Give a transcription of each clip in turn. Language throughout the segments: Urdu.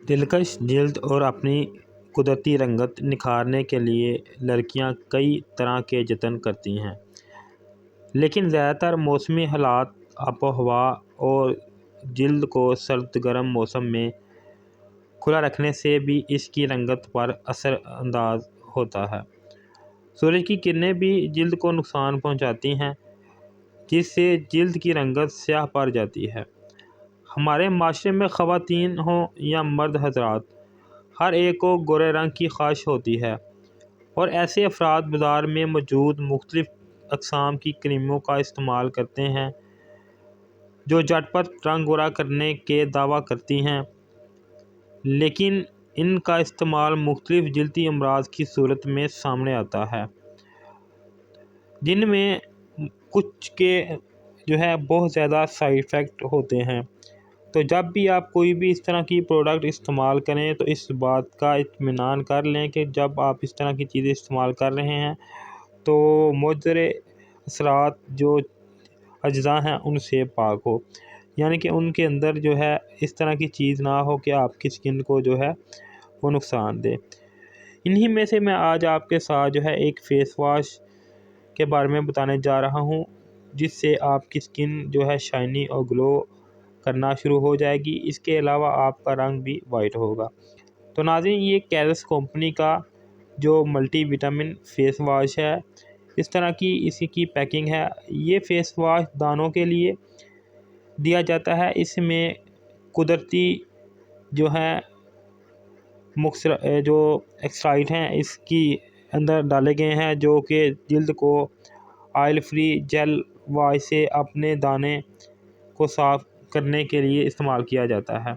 دلکش جلد اور اپنی قدرتی رنگت نکھارنے کے لیے لڑکیاں کئی طرح کے جتن کرتی ہیں، لیکن زیادہ تر موسمی حالات، آب و ہوا اور جلد کو سرد گرم موسم میں کھلا رکھنے سے بھی اس کی رنگت پر اثر انداز ہوتا ہے۔ سورج کی کرنیں بھی جلد کو نقصان پہنچاتی ہیں، جس سے جلد کی رنگت سیاہ پڑ جاتی ہے۔ ہمارے معاشرے میں خواتین ہوں یا مرد حضرات، ہر ایک کو گورے رنگ کی خواہش ہوتی ہے، اور ایسے افراد بازار میں موجود مختلف اقسام کی کریموں کا استعمال کرتے ہیں جو جھٹ پٹ رنگ گورا کرنے کے دعویٰ کرتی ہیں، لیکن ان کا استعمال مختلف جلدی امراض کی صورت میں سامنے آتا ہے، جن میں کچھ کے بہت زیادہ سائیڈ ایفیکٹ ہوتے ہیں۔ تو جب بھی آپ کوئی بھی اس طرح کی پروڈکٹ استعمال کریں تو اس بات کا اطمینان کر لیں کہ جب آپ اس طرح کی چیزیں استعمال کر رہے ہیں تو مضر اثرات جو اجزاء ہیں ان سے پاک ہو، یعنی کہ ان کے اندر اس طرح کی چیز نہ ہو کہ آپ کی سکن کو وہ نقصان دے۔ انہی میں سے میں آج آپ کے ساتھ ایک فیس واش کے بارے میں بتانے جا رہا ہوں جس سے آپ کی سکن شائنی اور گلو کرنا شروع ہو جائے گی۔ اس کے علاوہ آپ کا رنگ بھی وائٹ ہوگا۔ تو ناظرین، یہ کیرس کمپنی کا جو ملٹی وٹامن فیس واش ہے، اس طرح کی اسی کی پیکنگ ہے۔ یہ فیس واش دانتوں کے لیے دیا جاتا ہے۔ اس میں قدرتی جو ایکسٹرائٹ ہیں اس کی اندر ڈالے گئے ہیں، جو کہ جلد کو آئل فری جیل واش سے اپنے دانے کو صاف کرنے کے لیے استعمال کیا جاتا ہے،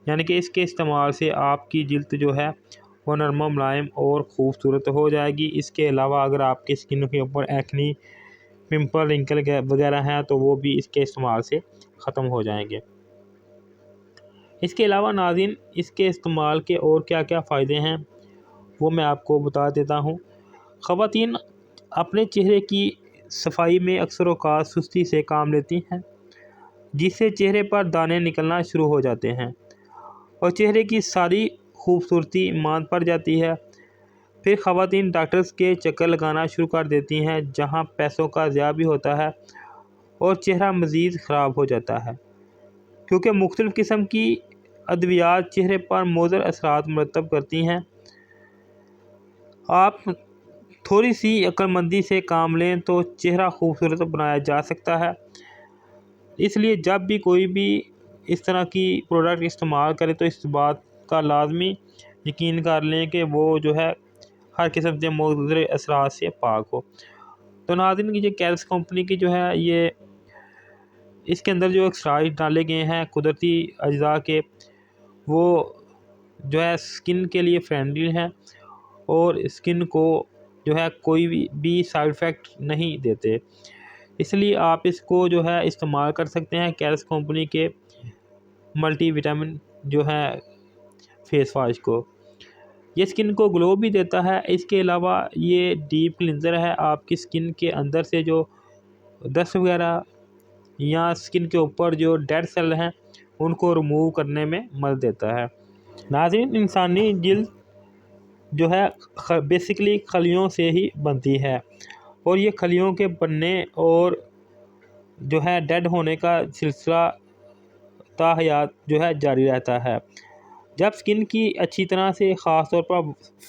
یعنی کہ اس کے استعمال سے آپ کی جلد وہ نرم و ملائم اور خوبصورت ہو جائے گی۔ اس کے علاوہ اگر آپ کی سکن کے اوپر ایکنی، پمپل، رنکل وغیرہ ہیں تو وہ بھی اس کے استعمال سے ختم ہو جائیں گے۔ اس کے علاوہ ناظرین، اس کے استعمال کے اور کیا کیا فائدے ہیں وہ میں آپ کو بتا دیتا ہوں۔ خواتین اپنے چہرے کی صفائی میں اکثر اوقات سستی سے کام لیتی ہیں، جس سے چہرے پر دانے نکلنا شروع ہو جاتے ہیں اور چہرے کی ساری خوبصورتی ماند پڑ جاتی ہے۔ پھر خواتین ڈاکٹرز کے چکر لگانا شروع کر دیتی ہیں، جہاں پیسوں کا ضیاع بھی ہوتا ہے اور چہرہ مزید خراب ہو جاتا ہے، کیونکہ مختلف قسم کی ادویات چہرے پر مضر اثرات مرتب کرتی ہیں۔ آپ تھوڑی سی عقل مندی سے کام لیں تو چہرہ خوبصورت بنایا جا سکتا ہے۔ اس لیے جب بھی کوئی بھی اس طرح کی پروڈکٹ استعمال کرے تو اس بات کا لازمی یقین کر لیں کہ وہ ہر قسم کے مضر اثرات سے پاک ہو۔ تو ناظرین، یہ کیرس کمپنی کی یہ اس کے اندر جو ایکسٹرائٹ ڈالے گئے ہیں قدرتی اجزاء کے، وہ سکن کے لیے فرینڈلی ہیں اور سکن کو کوئی بھی سائیڈ ایفیکٹ نہیں دیتے۔ اس لیے آپ اس کو استعمال کر سکتے ہیں، کیرس کمپنی کے ملٹی وٹامن فیس واش کو۔ یہ سکن کو گلو بھی دیتا ہے۔ اس کے علاوہ یہ ڈیپ کلینزر ہے، آپ کی سکن کے اندر سے جو ڈسٹ وغیرہ یا سکن کے اوپر جو ڈیڈ سیل ہیں ان کو ریموو کرنے میں مدد دیتا ہے۔ ناظرین، انسانی جلد بیسیکلی خلیوں سے ہی بنتی ہے، اور یہ خلیوں کے بننے اور ڈیڈ ہونے کا سلسلہ تا حیات جاری رہتا ہے۔ جب سکن کی اچھی طرح سے، خاص طور پر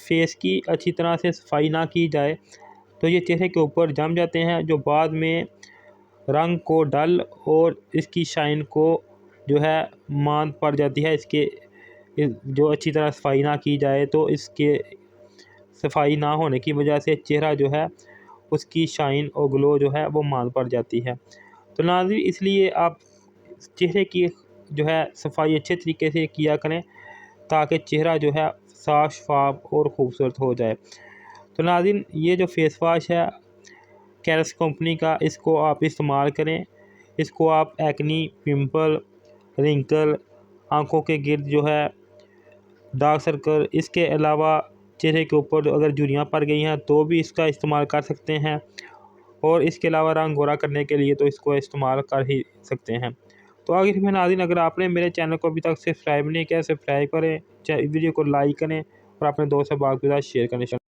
فیس کی اچھی طرح سے صفائی نہ کی جائے تو یہ چہرے کے اوپر جم جاتے ہیں، جو بعد میں رنگ کو ڈل اور اس کی شائن کو ماند پڑ جاتی ہے۔ اس کے جو اچھی طرح صفائی نہ کی جائے تو اس کے صفائی نہ ہونے کی وجہ سے چہرہ اس کی شائن اور گلو وہ ماند پڑ جاتی ہے۔ تو ناظرین، اس لیے آپ چہرے کی صفائی اچھے طریقے سے کیا کریں تاکہ چہرہ صاف شفاف اور خوبصورت ہو جائے۔ تو ناظرین، یہ جو فیس واش ہے کیرس کمپنی کا، اس کو آپ استعمال کریں۔ اس کو آپ ایکنی، پمپل، رنکل، آنکھوں کے گرد ڈارک سرکل، اس کے علاوہ چہرے کے اوپر اگر جھریاں پڑ گئی ہیں تو بھی اس کا استعمال کر سکتے ہیں، اور اس کے علاوہ رنگ گورا کرنے کے لیے تو اس کو استعمال کر ہی سکتے ہیں۔ تو آخر میں ناظرین، اگر آپ نے میرے چینل کو ابھی تک سبسکرائب نہیں کیا، سبسکرائب کریں، ویڈیو کو لائک کریں اور اپنے دوست احباب کے ساتھ شیئر کریں۔